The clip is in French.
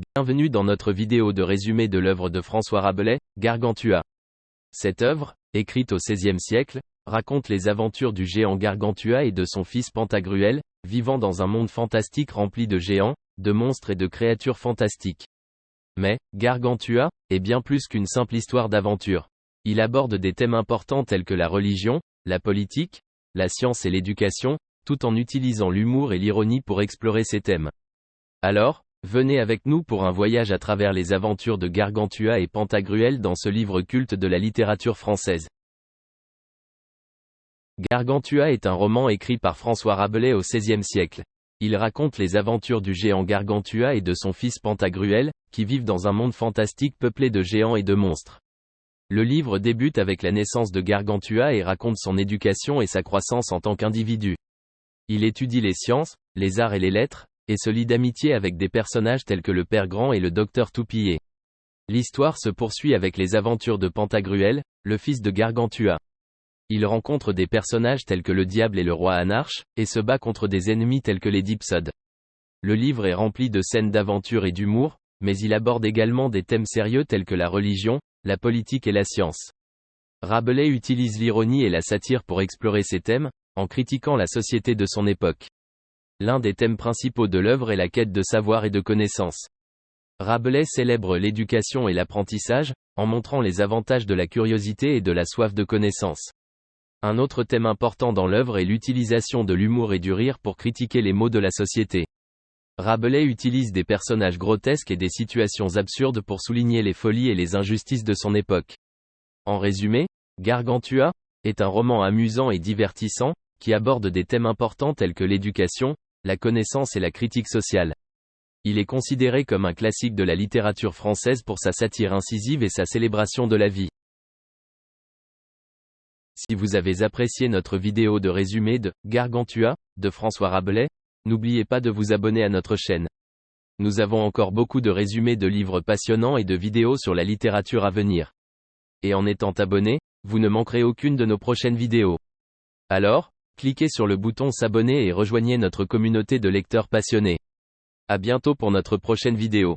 Bienvenue dans notre vidéo de résumé de l'œuvre de François Rabelais, Gargantua. Cette œuvre, écrite au XVIe siècle, raconte les aventures du géant Gargantua et de son fils Pantagruel, vivant dans un monde fantastique rempli de géants, de monstres et de créatures fantastiques. Mais, Gargantua, est bien plus qu'une simple histoire d'aventure. Il aborde des thèmes importants tels que la religion, la politique, la science et l'éducation, tout en utilisant l'humour et l'ironie pour explorer ces thèmes. Alors, venez avec nous pour un voyage à travers les aventures de Gargantua et Pantagruel dans ce livre culte de la littérature française. Gargantua est un roman écrit par François Rabelais au XVIe siècle. Il raconte les aventures du géant Gargantua et de son fils Pantagruel, qui vivent dans un monde fantastique peuplé de géants et de monstres. Le livre débute avec la naissance de Gargantua et raconte son éducation et sa croissance en tant qu'individu. Il étudie les sciences, les arts et les lettres, et se lie d'amitié avec des personnages tels que le Père Grand et le Docteur Toupillet. L'histoire se poursuit avec les aventures de Pantagruel, le fils de Gargantua. Il rencontre des personnages tels que le diable et le roi Anarche, et se bat contre des ennemis tels que les Dipsodes. Le livre est rempli de scènes d'aventure et d'humour, mais il aborde également des thèmes sérieux tels que la religion, la politique et la science. Rabelais utilise l'ironie et la satire pour explorer ces thèmes, en critiquant la société de son époque. L'un des thèmes principaux de l'œuvre est la quête de savoir et de connaissances. Rabelais célèbre l'éducation et l'apprentissage, en montrant les avantages de la curiosité et de la soif de connaissance. Un autre thème important dans l'œuvre est l'utilisation de l'humour et du rire pour critiquer les maux de la société. Rabelais utilise des personnages grotesques et des situations absurdes pour souligner les folies et les injustices de son époque. En résumé, Gargantua est un roman amusant et divertissant, qui aborde des thèmes importants tels que l'éducation, la connaissance et la critique sociale. Il est considéré comme un classique de la littérature française pour sa satire incisive et sa célébration de la vie. Si vous avez apprécié notre vidéo de résumé de Gargantua, de François Rabelais, n'oubliez pas de vous abonner à notre chaîne. Nous avons encore beaucoup de résumés de livres passionnants et de vidéos sur la littérature à venir. Et en étant abonné, vous ne manquerez aucune de nos prochaines vidéos. Alors, cliquez sur le bouton s'abonner et rejoignez notre communauté de lecteurs passionnés. À bientôt pour notre prochaine vidéo.